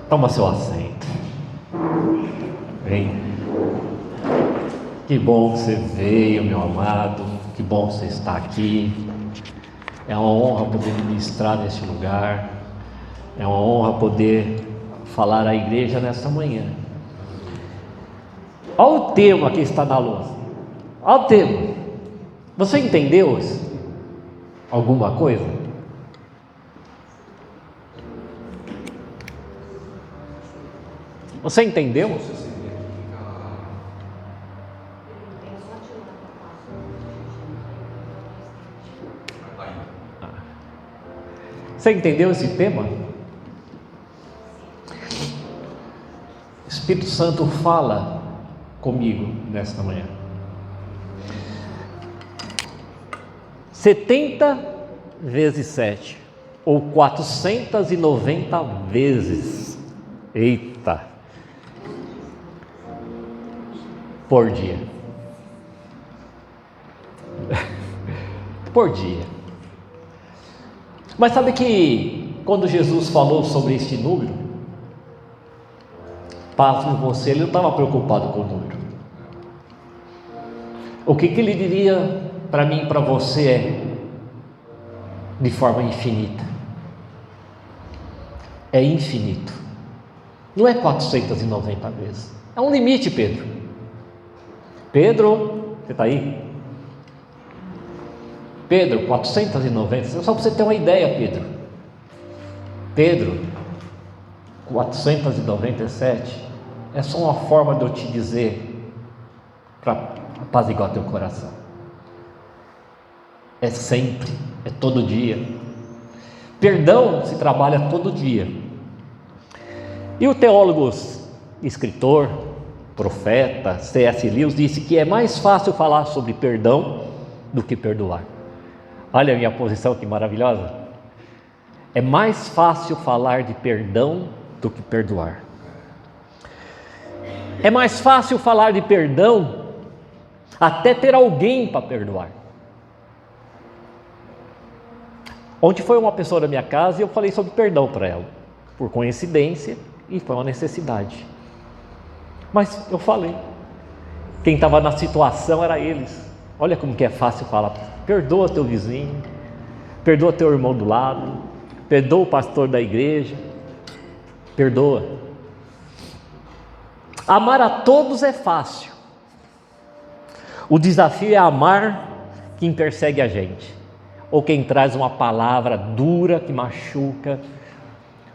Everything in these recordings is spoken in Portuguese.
Toma seu assento. Vem. Que bom que você veio, meu amado. Que bom que você está aqui. É uma honra poder ministrar neste lugar. É uma honra poder falar à igreja nesta manhã. Olha o tema que está na lousa. Olha o tema. Você entendeu alguma coisa? Você entendeu? Você entendeu esse tema? O Espírito Santo fala comigo nesta manhã. 70 vezes 7, ou 490 vezes. Eita! Por dia. Por dia. Mas sabe que quando Jesus falou sobre este número, pasme você, ele não estava preocupado com o número. O que ele diria para mim e para você é de forma infinita. É infinito. Não é 490 vezes. É um limite, Pedro. Pedro, você está aí? Pedro, 490, só para você ter uma ideia, Pedro. Pedro, 497, é só uma forma de eu te dizer, para apaziguar teu coração. É sempre, é todo dia. Perdão se trabalha todo dia. E o teólogo, escritor, profeta C.S. Lewis disse que é mais fácil falar sobre perdão do que perdoar. Olha a minha posição que maravilhosa. É mais fácil falar de perdão do que perdoar. É mais fácil falar de perdão até ter alguém para perdoar. Ontem foi uma pessoa da minha casa e eu falei sobre perdão para ela, por coincidência, e foi uma necessidade. Mas eu falei, quem estava na situação era eles. Olha como que é fácil falar, perdoa teu vizinho, perdoa teu irmão do lado, perdoa o pastor da igreja, perdoa. Amar a todos é fácil. O desafio é amar quem persegue a gente, ou quem traz uma palavra dura que machuca,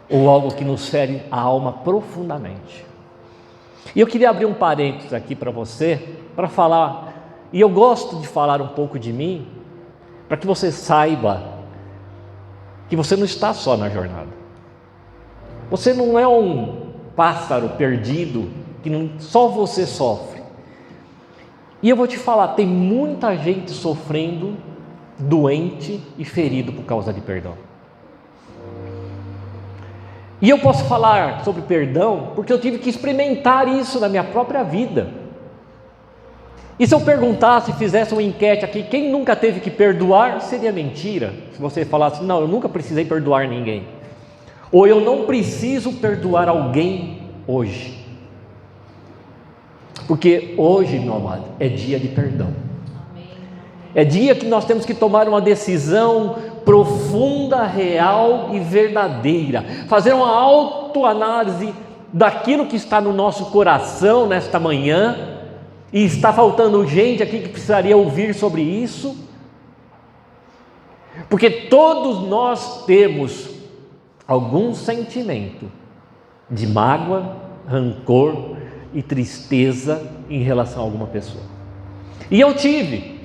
ou algo que nos fere a alma profundamente. E eu queria abrir um parênteses aqui para você, para falar, e eu gosto de falar um pouco de mim, para que você saiba que você não está só na jornada. Você não é um pássaro perdido, que só você sofre. E eu vou te falar, tem muita gente sofrendo, doente e ferido por causa de perdão. E eu posso falar sobre perdão porque eu tive que experimentar isso na minha própria vida. E se eu perguntasse, fizesse uma enquete aqui, quem nunca teve que perdoar, seria mentira. Se você falasse, não, eu nunca precisei perdoar ninguém. Ou eu não preciso perdoar alguém hoje. Porque hoje, meu amado, é dia de perdão. É dia que nós temos que tomar uma decisão profunda, real e verdadeira. Fazer uma autoanálise daquilo que está no nosso coração nesta manhã. E está faltando gente aqui que precisaria ouvir sobre isso. Porque todos nós temos algum sentimento de mágoa, rancor e tristeza em relação a alguma pessoa. E eu tive.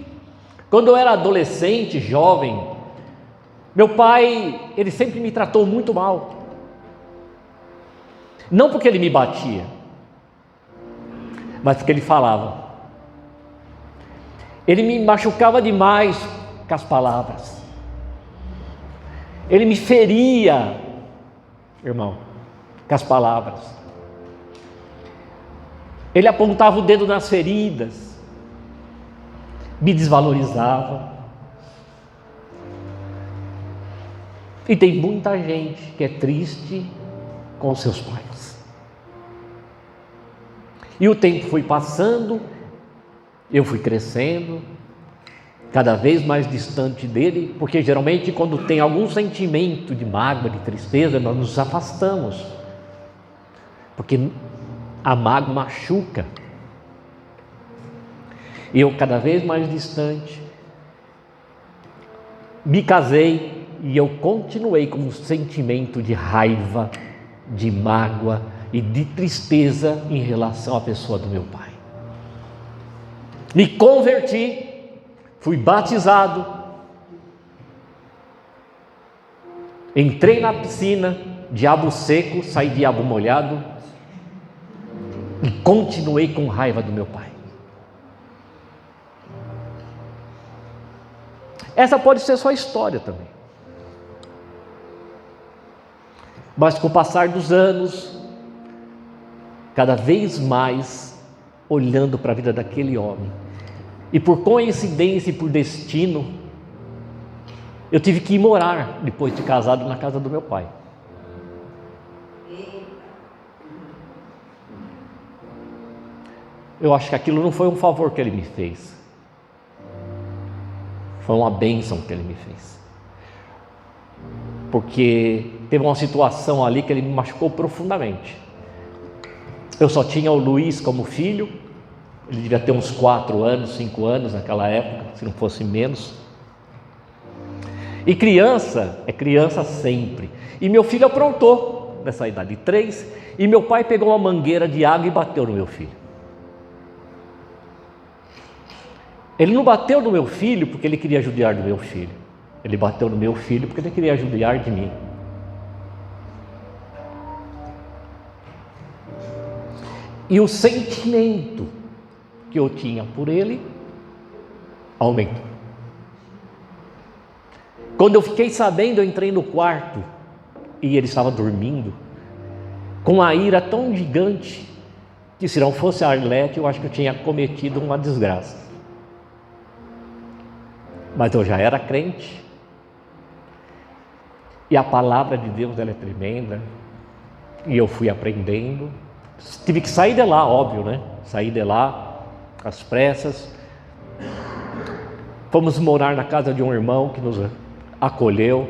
Quando eu era adolescente, jovem, meu pai, ele sempre me tratou muito mal. Não porque ele me batia, mas porque ele falava. Ele me machucava demais com as palavras. Ele me feria, irmão, com as palavras. Ele apontava o dedo nas feridas, me desvalorizava. E tem muita gente que é triste com seus pais. E o tempo foi passando, eu fui crescendo, cada vez mais distante dele, porque geralmente quando tem algum sentimento de mágoa, de tristeza, nós nos afastamos, porque a mágoa machuca. E eu cada vez mais distante, me casei e eu continuei com um sentimento de raiva, de mágoa e de tristeza em relação à pessoa do meu pai. Me converti, fui batizado, entrei na piscina, diabo seco, saí diabo molhado e continuei com raiva do meu pai. Essa pode ser sua história também. Mas com o passar dos anos, cada vez mais olhando para a vida daquele homem, e por coincidência e por destino, eu tive que ir morar, depois de casado, na casa do meu pai. Eu acho que aquilo não foi um favor que ele me fez, foi uma bênção que ele me fez, porque teve uma situação ali que ele me machucou profundamente. Eu só tinha o Luiz como filho, ele devia ter uns 4 anos, 5 anos naquela época, se não fosse menos. E criança é criança sempre. E meu filho aprontou nessa idade de 3, e meu pai pegou uma mangueira de água e bateu no meu filho. Ele não bateu no meu filho porque ele queria judiar do meu filho. Ele bateu no meu filho porque ele queria judiar de mim. E o sentimento que eu tinha por ele aumentou. Quando eu fiquei sabendo, eu entrei no quarto e ele estava dormindo com uma ira tão gigante que, se não fosse a Arlete, eu acho que eu tinha cometido uma desgraça. Mas eu já era crente e a palavra de Deus, ela é tremenda, e eu fui aprendendo. Tive que sair de lá, óbvio, né? Saí de lá às pressas. Fomos morar na casa de um irmão que nos acolheu.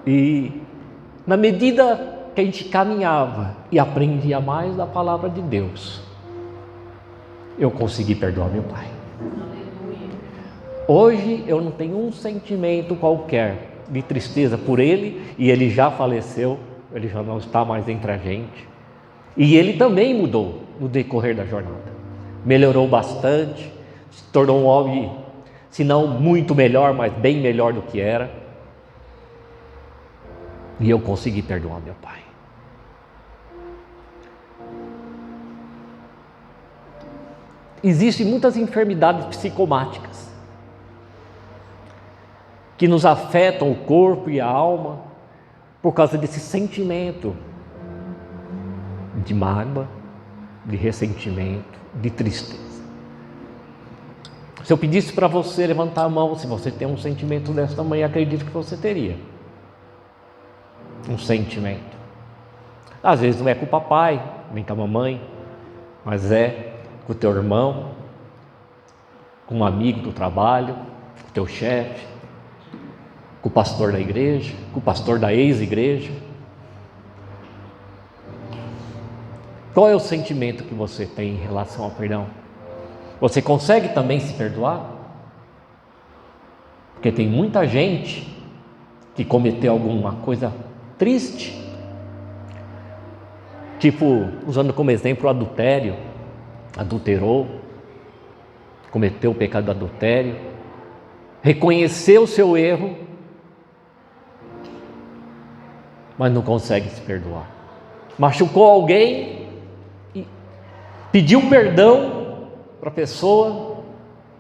E na medida que a gente caminhava e aprendia mais da palavra de Deus, eu consegui perdoar meu pai. Hoje eu não tenho um sentimento qualquer de tristeza por ele, e ele já faleceu, ele já não está mais entre a gente. E ele também mudou no decorrer da jornada, melhorou bastante, se tornou um homem, se não muito melhor, mas bem melhor do que era. E eu consegui perdoar meu pai. Existem muitas enfermidades psicomáticas que nos afetam o corpo e a alma por causa desse sentimento de mágoa, de ressentimento, de tristeza. Se eu pedisse para você levantar a mão, se você tem um sentimento dessa manhã, acredito que você teria um sentimento. Às vezes não é com o papai, nem com a mamãe, mas é com o teu irmão, com um amigo do trabalho, com o teu chefe, com o pastor da igreja, com o pastor da ex-igreja. Qual é o sentimento que você tem em relação ao perdão? Você consegue também se perdoar? Porque tem muita gente que cometeu alguma coisa triste, tipo, usando como exemplo o adultério, adulterou, cometeu o pecado do adultério, reconheceu o seu erro, mas não consegue se perdoar. Machucou alguém e pediu perdão para a pessoa,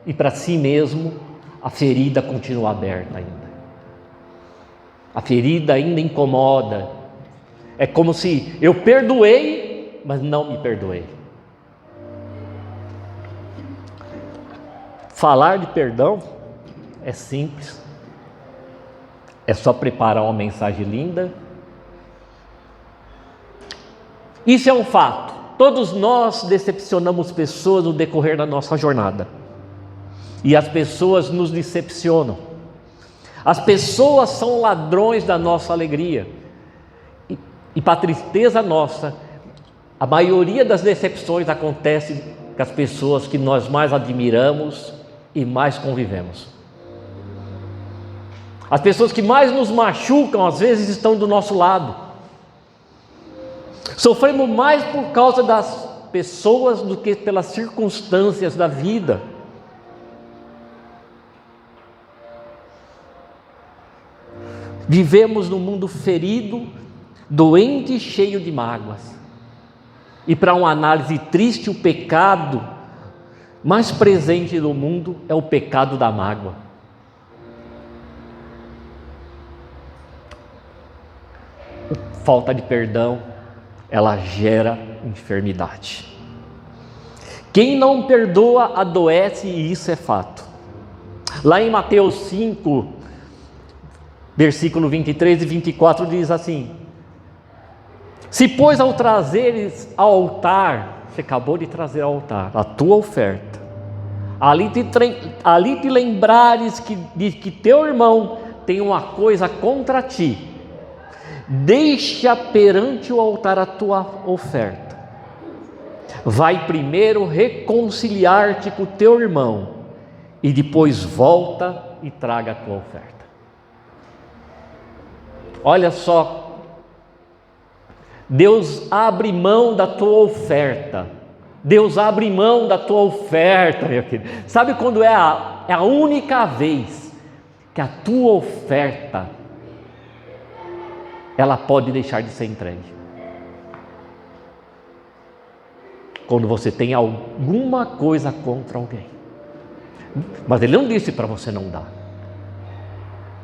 e para si mesmo a ferida continua aberta ainda. A ferida ainda incomoda. É como se eu perdoei, mas não me perdoei. Falar de perdão é simples. É só preparar uma mensagem linda. Isso é um fato. Todos nós decepcionamos pessoas no decorrer da nossa jornada. E as pessoas nos decepcionam. As pessoas são ladrões da nossa alegria. E para tristeza nossa, a maioria das decepções acontece com as pessoas que nós mais admiramos e mais convivemos. As pessoas que mais nos machucam, às vezes, estão do nosso lado. Sofremos mais por causa das pessoas do que pelas circunstâncias da vida. Vivemos num mundo ferido, doente e cheio de mágoas. E para uma análise triste, o pecado mais presente no mundo é o pecado da mágoa. Falta de perdão, ela gera enfermidade. Quem não perdoa adoece, e isso é fato. Lá em Mateus 5, versículo 23 e 24 diz assim: se pois ao trazeres ao altar, você acabou de trazer ao altar a tua oferta, ali te lembrares de que teu irmão tem uma coisa contra ti, deixa perante o altar a tua oferta, vai primeiro reconciliar-te com o teu irmão, e depois volta e traga a tua oferta. Olha só, Deus abre mão da tua oferta. Deus abre mão da tua oferta, meu querido. Sabe quando é a única vez que a tua oferta ela pode deixar de ser entregue? Quando você tem alguma coisa contra alguém. Mas ele não disse para você não dar.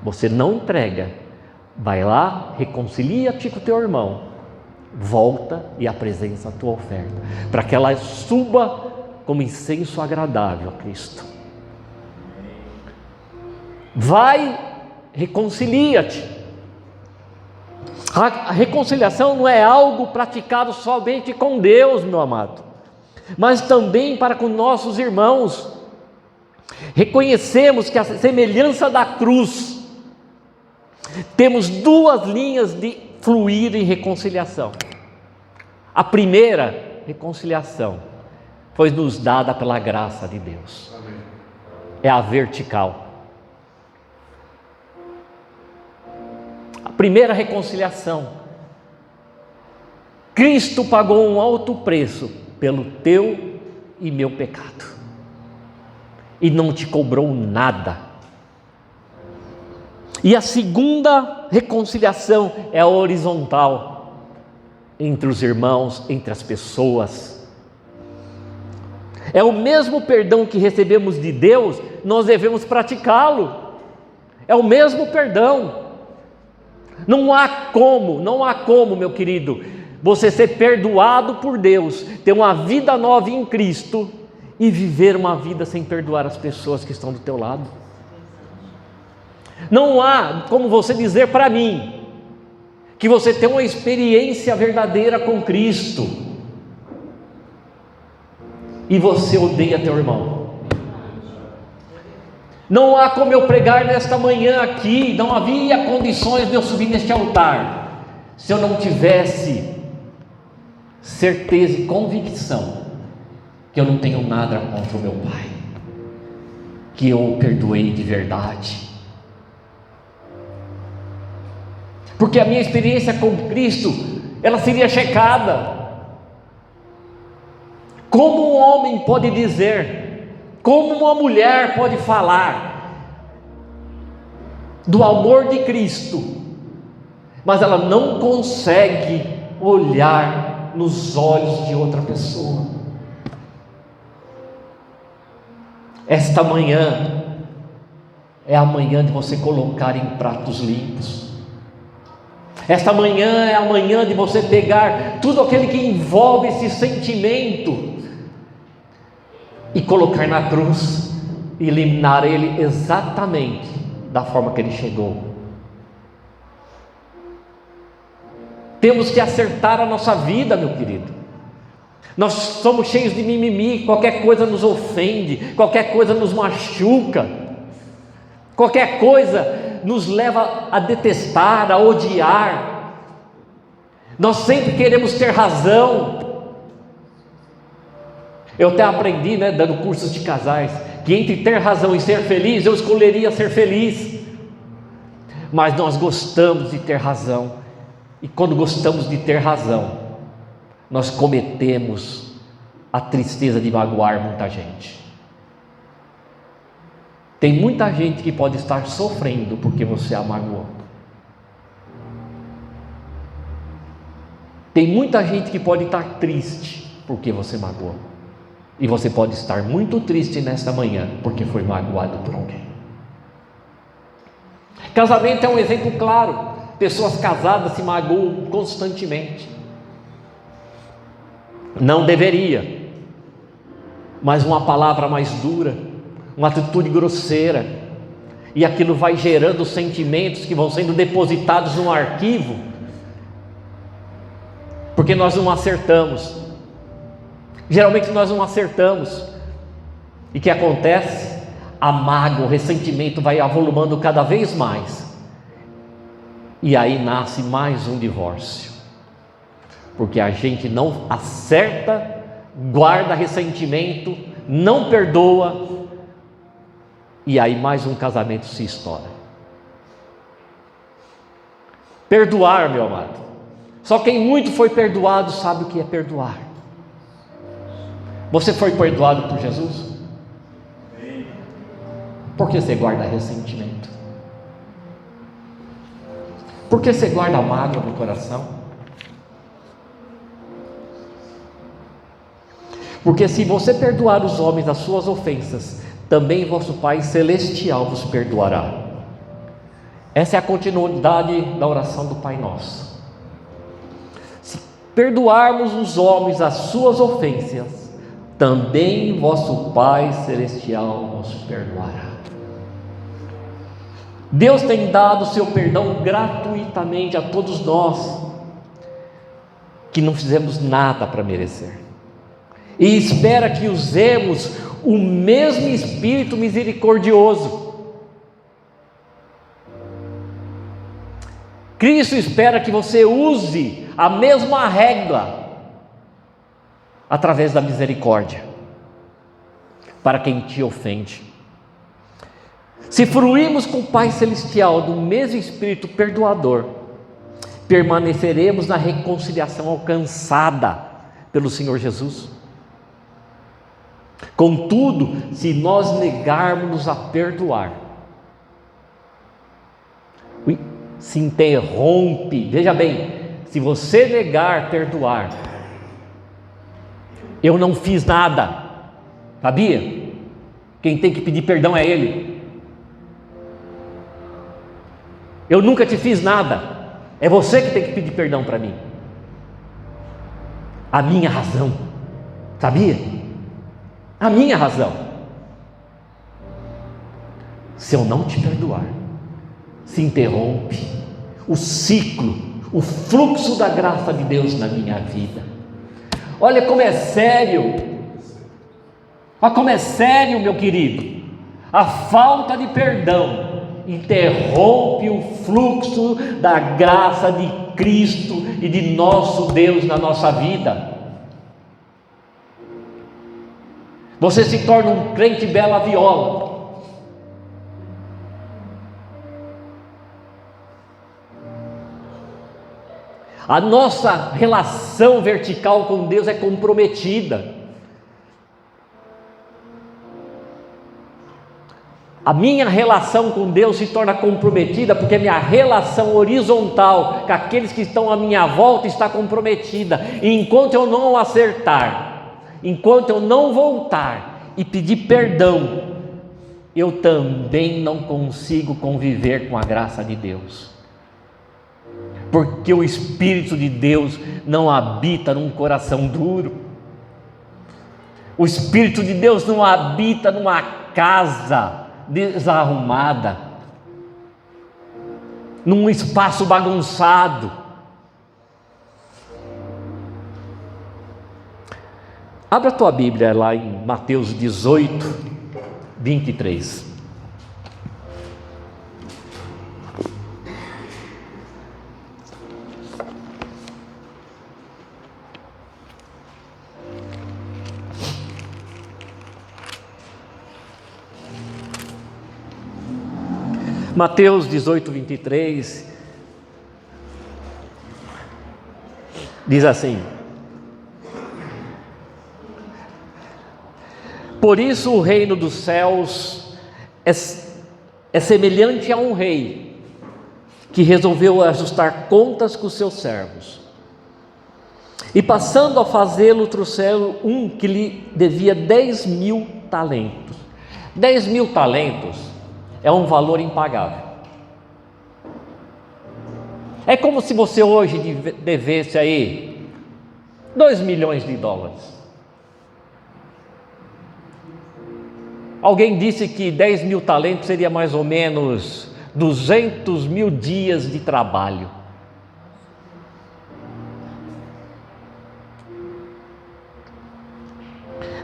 Você não entrega. Vai lá, reconcilia-te com o teu irmão, volta e apresenta a tua oferta, para que ela suba como incenso agradável a Cristo. Vai, reconcilia-te. A reconciliação não é algo praticado somente com Deus, meu amado, mas também para com nossos irmãos. Reconhecemos que a semelhança da cruz, temos duas linhas de fluir em reconciliação. A primeira reconciliação foi nos dada pela graça de Deus. É a vertical. A primeira reconciliação. Cristo pagou um alto preço pelo teu e meu pecado. E não te cobrou nada. E a segunda reconciliação é a horizontal, entre os irmãos, entre as pessoas. É o mesmo perdão que recebemos de Deus, nós devemos praticá-lo. É o mesmo perdão. Não há como, meu querido, você ser perdoado por Deus, ter uma vida nova em Cristo e viver uma vida sem perdoar as pessoas que estão do teu lado. Não há como você dizer para mim que você tem uma experiência verdadeira com Cristo e você odeia teu irmão. Não há como eu pregar nesta manhã aqui, não havia condições de eu subir neste altar se eu não tivesse certeza e convicção que eu não tenho nada contra o meu pai, que eu o perdoei de verdade. Porque a minha experiência com Cristo, ela seria checada. Como um homem pode dizer, como uma mulher pode falar do amor de Cristo, mas ela não consegue olhar nos olhos de outra pessoa? Esta manhã é a manhã de você colocar em pratos limpos. Esta manhã é a manhã de você pegar tudo aquele que envolve esse sentimento e colocar na cruz e eliminar ele exatamente da forma que ele chegou, Temos que acertar a nossa vida, meu querido. Nós somos cheios de mimimi, qualquer coisa nos ofende, qualquer coisa nos machuca, qualquer coisa nos leva a detestar, a odiar. Nós sempre queremos ter razão. Eu até aprendi, dando cursos de casais, que entre ter razão e ser feliz, eu escolheria ser feliz. Mas nós gostamos de ter razão, e quando gostamos de ter razão, nós cometemos a tristeza de magoar muita gente. Tem muita gente que pode estar sofrendo porque você a magoou. Tem muita gente que pode estar triste porque você magoou. E você pode estar muito triste nesta manhã porque foi magoado por alguém. Casamento é um exemplo claro. Pessoas casadas se magoam constantemente. Não deveria, mas uma palavra mais dura, uma atitude grosseira, e aquilo vai gerando sentimentos que vão sendo depositados num arquivo, porque nós não acertamos. Geralmente nós não acertamos, e o que acontece? A mágoa, o ressentimento vai avolumando cada vez mais, e aí nasce mais um divórcio, porque a gente não acerta, guarda ressentimento, não perdoa, e aí mais um casamento se estoura. Perdoar, meu amado, só quem muito foi perdoado sabe o que é perdoar. Você foi perdoado por Jesus? Por que você guarda ressentimento? Por que você guarda mágoa no coração? Porque se você perdoar os homens as suas ofensas, também vosso Pai Celestial vos perdoará. Essa é a continuidade da oração do Pai Nosso. Se perdoarmos os homens as suas ofensas, também vosso Pai Celestial vos perdoará. Deus tem dado o seu perdão gratuitamente a todos nós, que não fizemos nada para merecer. E espera que usemos o mesmo Espírito misericordioso. Cristo espera que você use a mesma régua através da misericórdia para quem te ofende. Se fruirmos com o Pai Celestial do mesmo Espírito perdoador, permaneceremos na reconciliação alcançada pelo Senhor Jesus. Contudo, se nós negarmos a perdoar, se interrompe. Veja bem, se você negar perdoar, eu não fiz nada, sabia? Quem tem que pedir perdão é Ele. Eu nunca te fiz nada, é você que tem que pedir perdão para mim. A minha razão, sabia? A minha razão. Se eu não te perdoar, se interrompe o ciclo, o fluxo da graça de Deus na minha vida. Olha como é sério, olha como é sério, meu querido. A falta de perdão interrompe o fluxo da graça de Cristo e de nosso Deus na nossa vida. Você se torna um crente bela viola. A nossa relação vertical com Deus é comprometida. A minha relação com Deus se torna comprometida porque minha relação horizontal com aqueles que estão à minha volta está comprometida. E enquanto eu não acertar, enquanto eu não voltar e pedir perdão, eu também não consigo conviver com a graça de Deus, porque o Espírito de Deus não habita num coração duro. O Espírito de Deus não habita numa casa desarrumada, num espaço bagunçado. Abra a tua Bíblia lá em Mateus 18, 23. Mateus 18, 23 diz assim: por isso o reino dos céus é semelhante a um rei que resolveu ajustar contas com os seus servos. E passando a fazê-lo, trouxeram um que lhe devia 10.000 talentos. 10.000 talentos é um valor impagável. É como se você hoje devesse aí 2 milhões de dólares. Alguém disse que 10.000 talentos seria mais ou menos 200.000 dias de trabalho.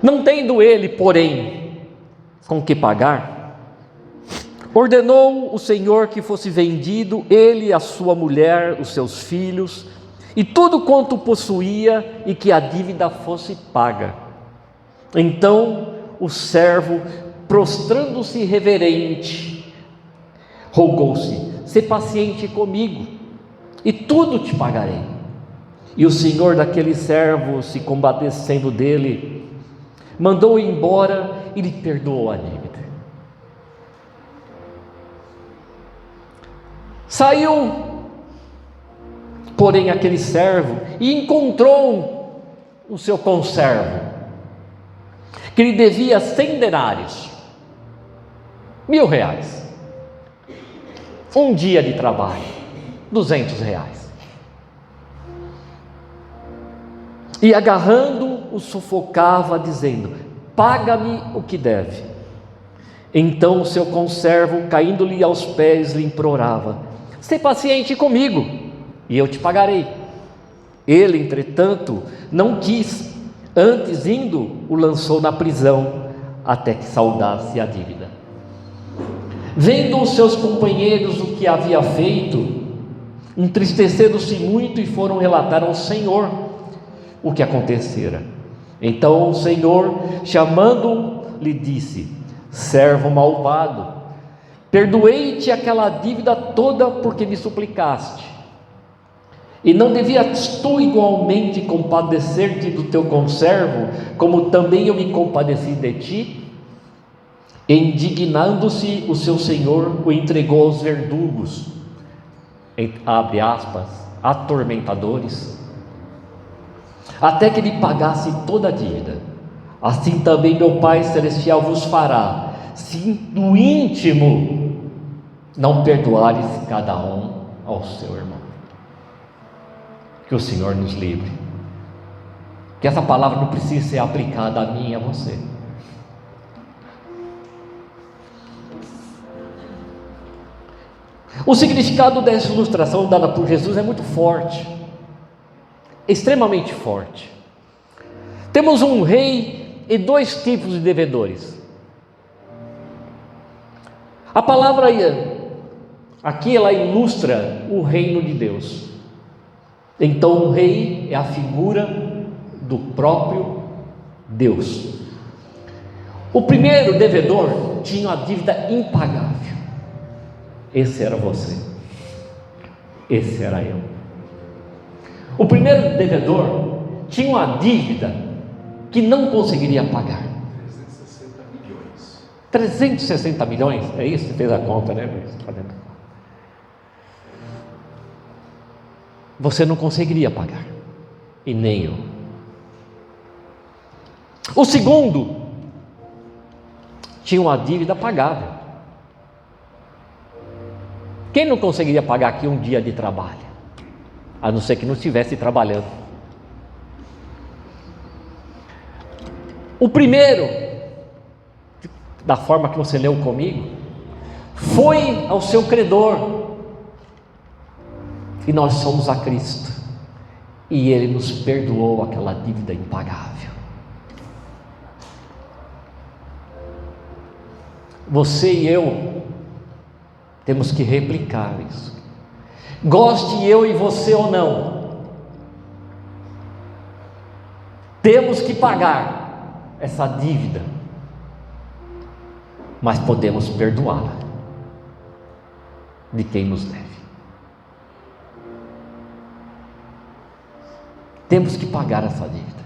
Não tendo ele, porém, com que pagar, ordenou o Senhor que fosse vendido, ele, a sua mulher, os seus filhos, e tudo quanto possuía, e que a dívida fosse paga. Então o servo, prostrando-se reverente, rogou-se: sê paciente comigo, e tudo te pagarei. E o senhor daquele servo, se compadecendo dele, mandou-o embora e lhe perdoou a dívida. Saiu, porém, aquele servo e encontrou o seu conservo, que lhe devia 100 denários, R$1.000. Um dia de trabalho, R$200. E agarrando, o sufocava, dizendo: paga-me o que deve. Então o seu conservo, caindo-lhe aos pés, lhe implorava: sê paciente comigo, e eu te pagarei. Ele, entretanto, não quis, antes indo, o lançou na prisão, até que saldasse a dívida. Vendo os seus companheiros o que havia feito, entristeceram-se muito e foram relatar ao Senhor o que acontecera. Então o Senhor, chamando-o, lhe disse: servo malvado, perdoei-te aquela dívida toda porque me suplicaste. E não devias tu igualmente compadecer-te do teu conservo, como também eu me compadeci de ti? Indignando-se, o seu senhor o entregou aos verdugos, abre aspas, atormentadores, até que lhe pagasse toda a dívida. Assim também meu Pai Celestial vos fará, se do íntimo não perdoares cada um ao seu irmão. Que o Senhor nos livre, que essa palavra não precise ser aplicada a mim e a você. O significado dessa ilustração dada por Jesus é muito forte, extremamente forte. Temos um rei e dois tipos de devedores. A palavra aqui ela ilustra o reino de Deus. Então o rei é a figura do próprio Deus. O primeiro devedor tinha uma dívida impagável. Esse era você, esse era eu. O primeiro devedor tinha uma dívida que não conseguiria pagar. 360 milhões. 360 milhões? É isso? Você fez a conta, né? Você não conseguiria pagar, e nem eu. O segundo tinha uma dívida pagável. Quem não conseguiria pagar aqui um dia de trabalho? A não ser que não estivesse trabalhando. O primeiro, da forma que você leu comigo, foi ao seu credor, e nós somos a Cristo, e Ele nos perdoou aquela dívida impagável. Você e eu temos que replicar isso. Goste eu e você ou não, temos que pagar essa dívida, mas podemos perdoá-la de quem nos deve. Temos que pagar essa dívida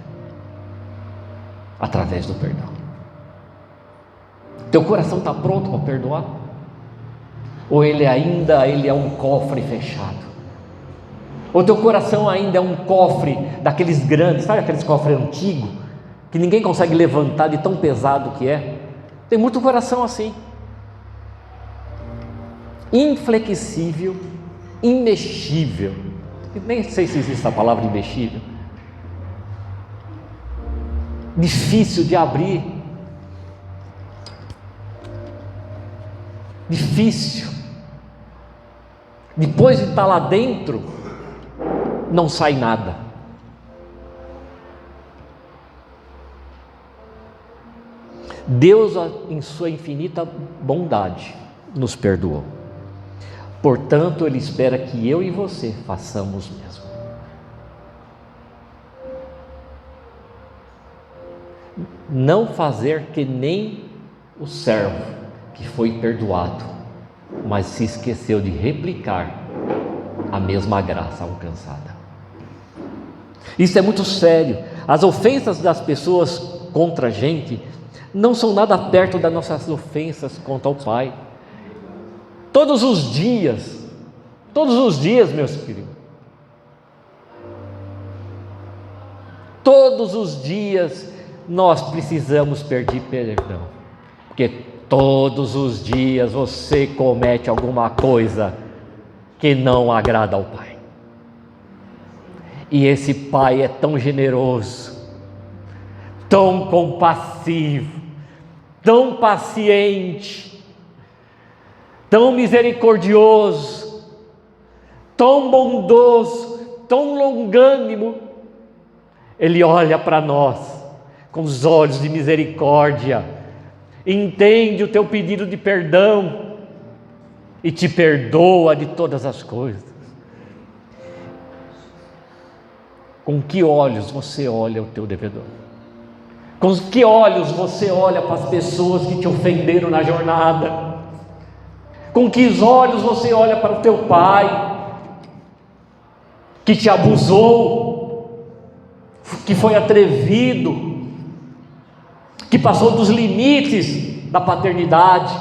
através do perdão. Teu coração está pronto para perdoar? Ou ele é um cofre fechado? Ou teu coração ainda é um cofre daqueles grandes, sabe aqueles cofres antigos, que ninguém consegue levantar de tão pesado que é? Tem muito coração assim, inflexível, imexível. Nem sei se existe a palavra imexível. Difícil de abrir, difícil. Depois de estar lá dentro, não sai nada. Deus, em sua infinita bondade, nos perdoou. Portanto, Ele espera que eu e você façamos o mesmo. Não fazer que nem o servo que foi perdoado, mas se esqueceu de replicar a mesma graça alcançada. Isso é muito sério. As ofensas das pessoas contra a gente não são nada perto das nossas ofensas contra o Pai. Todos os dias, meus queridos, todos os dias nós precisamos pedir perdão, porque todos os dias você comete alguma coisa que não agrada ao Pai. E esse Pai é tão generoso, tão compassivo, tão paciente, tão misericordioso, tão bondoso, tão longânimo. Ele olha para nós com os olhos de misericórdia, entende o teu pedido de perdão e te perdoa de todas as coisas. Com que olhos você olha o teu devedor? Com que olhos você olha para as pessoas que te ofenderam na jornada? Com que olhos você olha para o teu pai que te abusou, que foi atrevido, que passou dos limites da paternidade?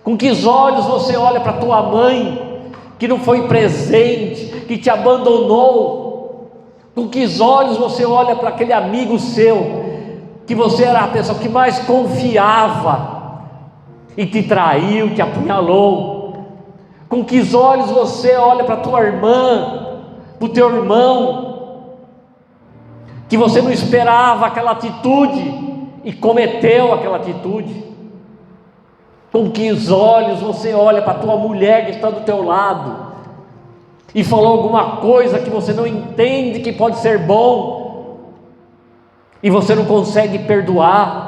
Com que olhos você olha para tua mãe que não foi presente, que te abandonou? Com que olhos você olha para aquele amigo seu que você era a pessoa que mais confiava e te traiu, te apunhalou? Com que olhos você olha para tua irmã, para o teu irmão, que você não esperava aquela atitude e cometeu aquela atitude? Com que olhos você olha para a tua mulher que está do teu lado e falou alguma coisa que você não entende que pode ser bom e você não consegue perdoar?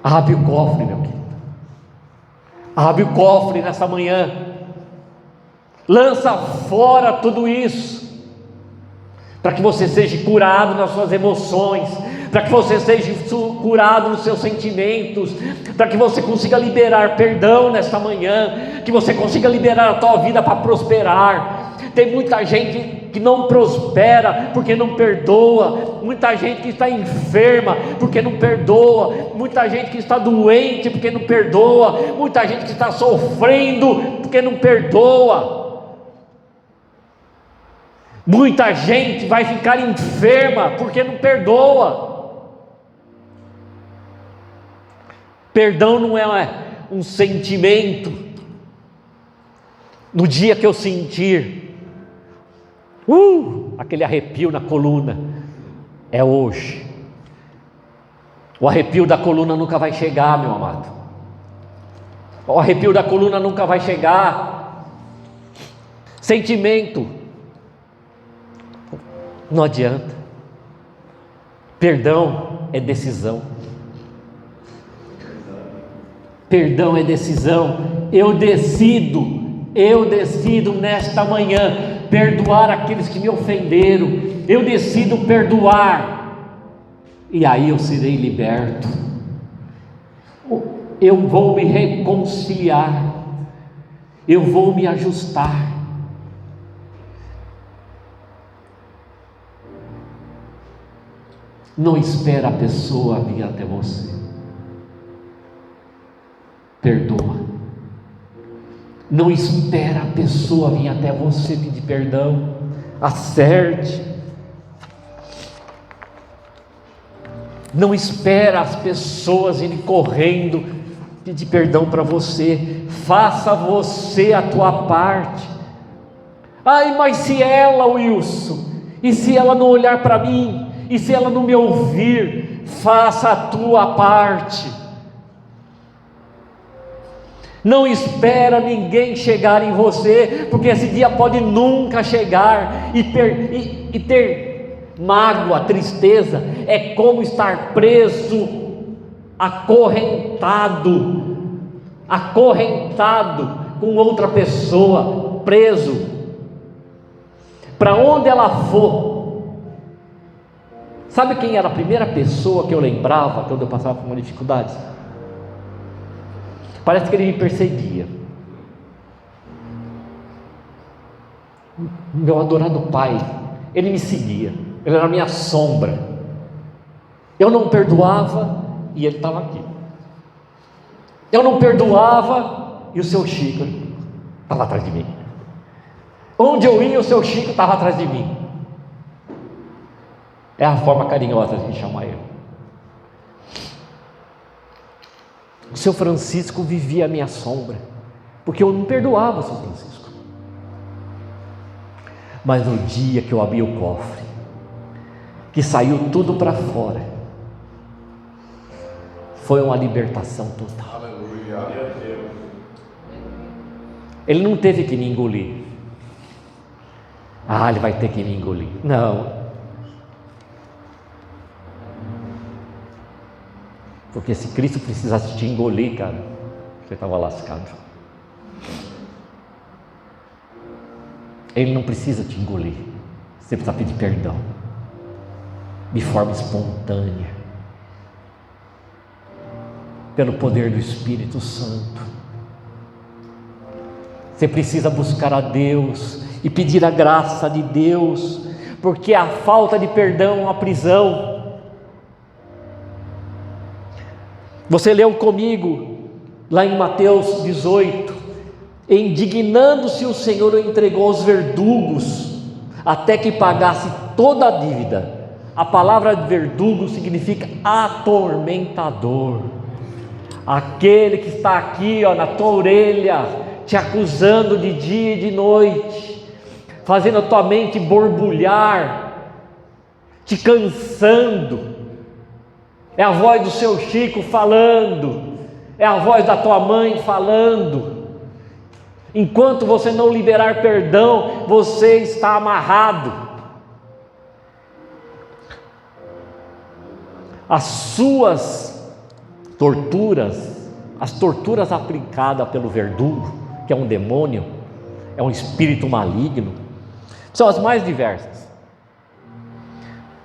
Abre o cofre, meu querido, abre o cofre nessa manhã, lança fora tudo isso, para que você seja curado nas suas emoções, para que você seja curado nos seus sentimentos, para que você consiga liberar perdão nesta manhã, que você consiga liberar a tua vida para prosperar. Tem muita gente que não prospera porque não perdoa, muita gente que está enferma porque não perdoa, muita gente que está doente porque não perdoa, muita gente que está sofrendo porque não perdoa. Muita gente vai ficar enferma porque não perdoa. Perdão não é um sentimento. No dia que eu sentir aquele arrepio na coluna, é hoje. O arrepio da coluna nunca vai chegar, meu amado. O arrepio da coluna nunca vai chegar. Sentimento não adianta. Perdão é decisão. Perdão é decisão. Eu decido nesta manhã perdoar aqueles que me ofenderam. Eu decido perdoar, e aí eu serei liberto. Eu vou me reconciliar, eu vou me ajustar. Não espera a pessoa vir até você. Perdoa. Não espera a pessoa vir até você pedir perdão. Acerte. Não espera as pessoas irem correndo pedir perdão para você. Faça você a tua parte. Ai, mas se ela, Wilson, e se ela não olhar para mim, e se ela não me ouvir, faça a tua parte. Não espera ninguém chegar em você, porque esse dia pode nunca chegar, e ter mágoa, tristeza, é como estar preso, acorrentado com outra pessoa, preso. Para onde ela for. Sabe quem era a primeira pessoa que eu lembrava quando eu passava por uma dificuldade? Parece que ele me perseguia. Meu adorado pai, ele me seguia, ele era a minha sombra. Eu não perdoava e ele estava aqui. Eu não perdoava e o seu Chico estava atrás de mim. Onde eu ia, o seu Chico estava atrás de mim. É a forma carinhosa de chamar ele. O seu Francisco vivia a minha sombra, porque eu não perdoava o seu Francisco. Mas no dia que eu abri o cofre, que saiu tudo para fora, foi uma libertação total. Aleluia. Ele não teve que me engolir. Ele vai ter que me engolir. Não. Porque se Cristo precisasse te engolir, cara, você estava lascado. Ele não precisa te engolir. Você precisa pedir perdão de forma espontânea, pelo poder do Espírito Santo. Você precisa buscar a Deus e pedir a graça de Deus, porque a falta de perdão é uma prisão. Você leu comigo lá em Mateus 18: indignando-se o Senhor o entregou aos verdugos até que pagasse toda a dívida. A palavra verdugo significa atormentador, aquele que está aqui na tua orelha, te acusando de dia e de noite, fazendo a tua mente borbulhar, te cansando. É a voz do seu Chico falando, é a voz da tua mãe falando. Enquanto você não liberar perdão, você está amarrado. As suas torturas, as torturas aplicadas pelo verdugo, que é um demônio, é um espírito maligno, são as mais diversas.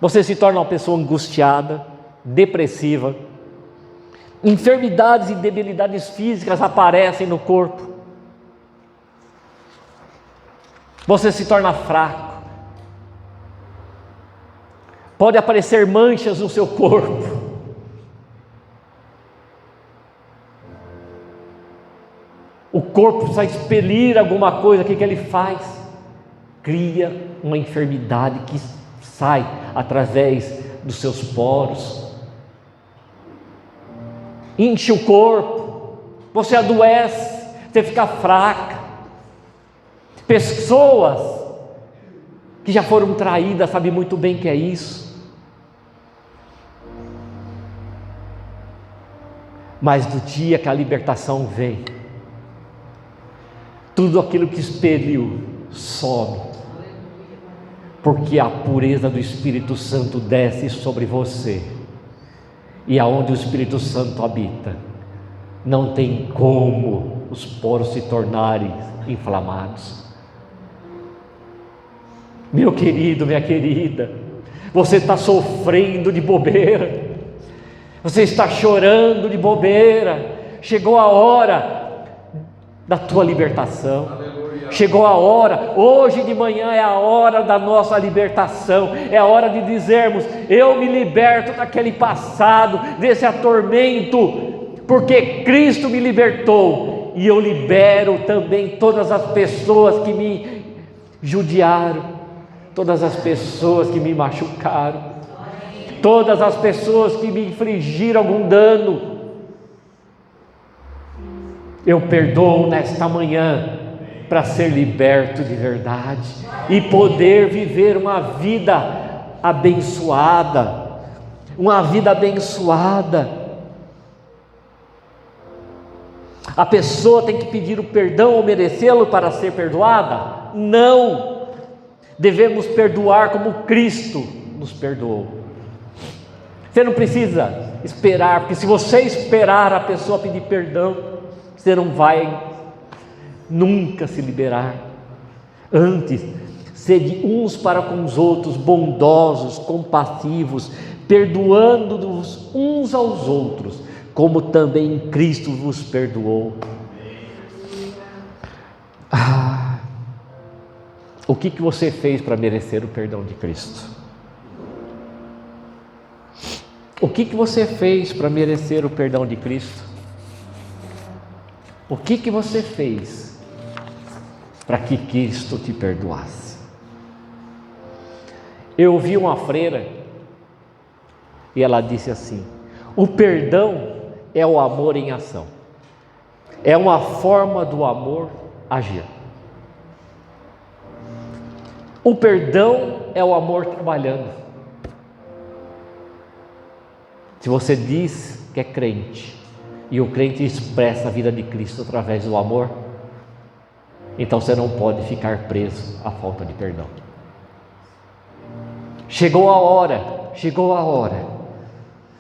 Você se torna uma pessoa angustiada, depressiva, enfermidades e debilidades físicas aparecem no corpo, você se torna fraco, pode aparecer manchas no seu corpo, o corpo precisa expelir alguma coisa. O que ele faz? Cria uma enfermidade que sai através dos seus poros, enche o corpo, você adoece, você fica fraca. Pessoas que já foram traídas sabem muito bem que é isso. Mas no dia que a libertação vem, tudo aquilo que expeliu some, porque a pureza do Espírito Santo desce sobre você. E aonde o Espírito Santo habita, não tem como os poros se tornarem inflamados. Meu querido, minha querida, você está sofrendo de bobeira, você está chorando de bobeira. Chegou a hora da tua libertação. Aleluia. Chegou a hora, hoje de manhã é a hora da nossa libertação, é a hora de dizermos: eu me liberto daquele passado, desse atormento, porque Cristo me libertou, e eu libero também todas as pessoas que me judiaram, todas as pessoas que me machucaram, todas as pessoas que me infligiram algum dano. Eu perdoo nesta manhã para ser liberto de verdade e poder viver uma vida abençoada, uma vida abençoada. A pessoa tem que pedir o perdão ou merecê-lo para ser perdoada? Não, devemos perdoar como Cristo nos perdoou. Você não precisa esperar, porque se você esperar a pessoa pedir perdão, você não vai nunca se liberar. Antes, sede uns para com os outros bondosos, compassivos, perdoando-nos uns aos outros, como também Cristo vos perdoou. O que você fez para merecer o perdão de Cristo? O que você fez para merecer o perdão de Cristo? O que você fez para que Cristo te perdoasse? Eu ouvi uma freira e ela disse assim: o perdão é o amor em ação, é uma forma do amor agir. O perdão é o amor trabalhando. Se você diz que é crente, e o crente expressa a vida de Cristo através do amor, então você não pode ficar preso à falta de perdão. Chegou a hora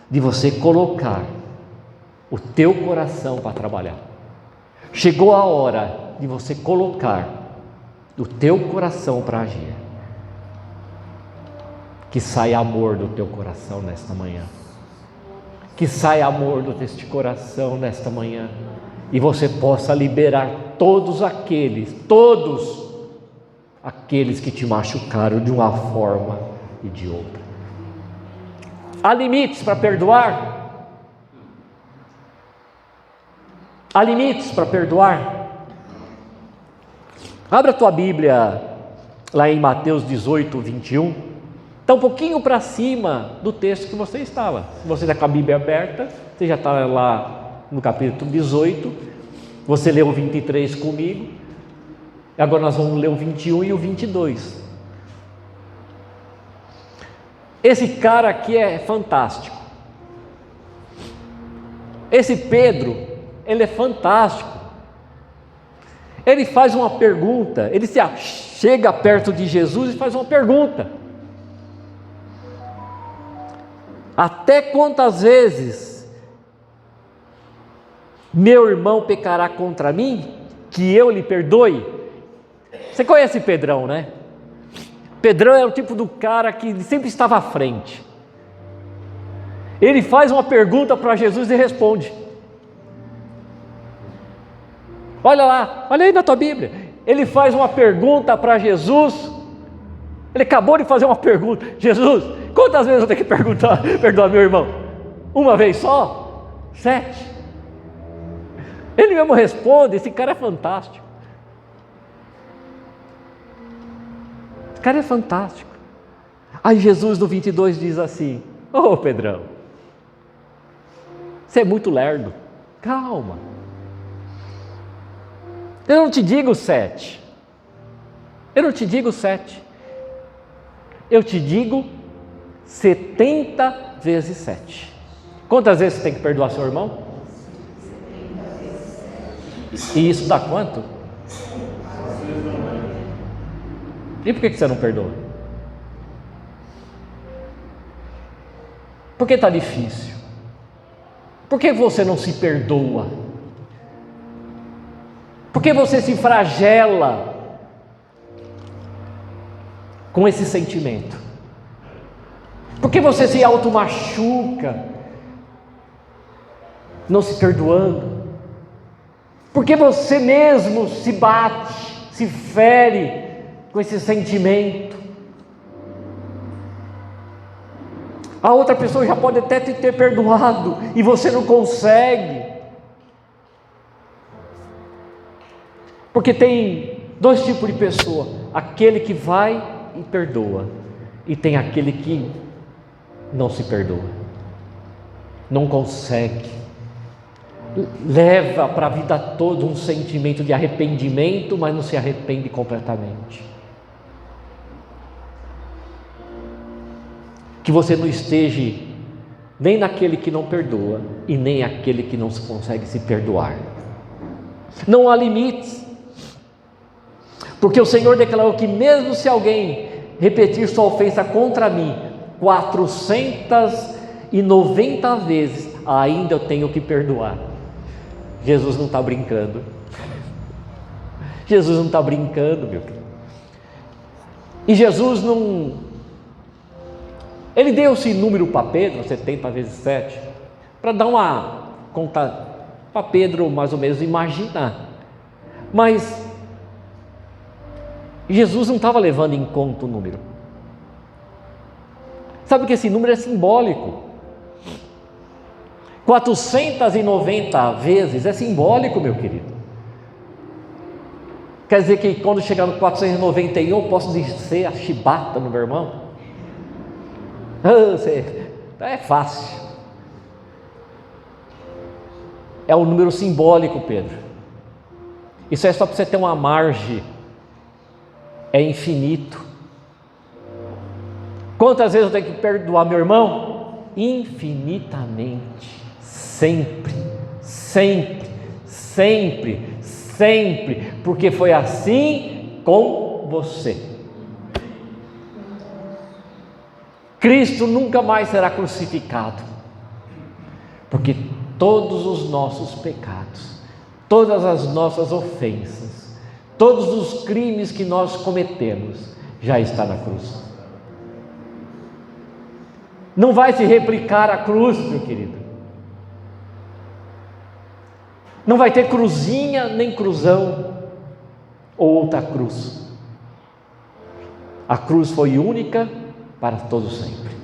de você colocar o teu coração para trabalhar. Chegou a hora de você colocar o teu coração para agir. Que saia amor do teu coração nesta manhã. Que saia amor deste coração nesta manhã, e você possa liberar todos aqueles que te machucaram de uma forma e de outra. Há limites para perdoar? Há limites para perdoar? Abra a tua Bíblia lá em Mateus 18, 21. Está um pouquinho para cima do texto que você estava. Se você está com a Bíblia aberta, você já está lá no capítulo 18, você leu o 23 comigo, agora nós vamos ler o 21 e o 22. Esse cara aqui é fantástico. Esse Pedro, ele é fantástico. Ele faz uma pergunta, ele chega perto de Jesus e faz uma pergunta: até quantas vezes meu irmão pecará contra mim, que eu lhe perdoe? Você conhece Pedrão, né? Pedrão é o tipo do cara que sempre estava à frente. Ele faz uma pergunta para Jesus e responde. Olha lá, olha aí na tua Bíblia. Ele faz uma pergunta para Jesus. Ele acabou de fazer uma pergunta: Jesus, quantas vezes eu tenho que perdoar meu irmão? Uma vez só? 7? Ele mesmo responde. Esse cara é fantástico. Esse cara é fantástico. Aí Jesus no 22 diz assim: ô Pedrão, você é muito lerdo, calma, eu não te digo 7, eu te digo 70 vezes 7. Quantas vezes você tem que perdoar seu irmão? E isso dá quanto? E por que você não perdoa? Porque está difícil. Por que você não se perdoa? Por que você se flagela com esse sentimento? Por que você se automachuca, não se perdoando? Por que você mesmo se bate, se fere com esse sentimento? A outra pessoa já pode até te ter perdoado e você não consegue. Porque tem dois tipos de pessoa: aquele que vai e perdoa, e tem aquele que não se perdoa, não consegue, leva para a vida toda um sentimento de arrependimento, mas não se arrepende completamente. Que você não esteja nem naquele que não perdoa e nem aquele que não consegue se perdoar. Não há limites, porque o Senhor declarou que mesmo se alguém repetir sua ofensa contra mim 490 vezes, ainda eu tenho que perdoar. Jesus não está brincando. Jesus não está brincando, meu querido. E Jesus não... Ele deu esse número para Pedro, 70 vezes 7, para dar uma conta para Pedro mais ou menos imaginar. Mas Jesus não estava levando em conta o número. Sabe que esse número é simbólico. 490 vezes é simbólico, meu querido. Quer dizer que quando chegar no 491 eu posso descer a chibata no meu irmão? É fácil. É um número simbólico, Pedro. Isso é só para você ter uma margem. É infinito. Quantas vezes eu tenho que perdoar meu irmão? Infinitamente. Sempre, sempre, sempre, sempre. Porque foi assim com você. Cristo nunca mais será crucificado, porque todos os nossos pecados, todas as nossas ofensas, todos os crimes que nós cometemos, já está na cruz. Não vai se replicar a cruz, meu querido. Não vai ter cruzinha nem cruzão ou outra cruz. A cruz foi única para todo sempre,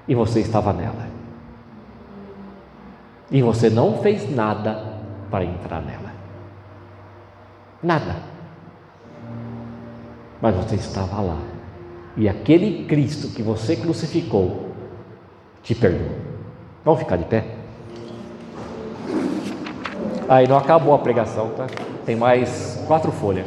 e você estava nela, e você não fez nada para entrar nela, nada, mas você estava lá, e aquele Cristo que você crucificou te perdoou. Vamos ficar de pé? Aí não acabou a pregação, tá? Tem mais 4 folhas.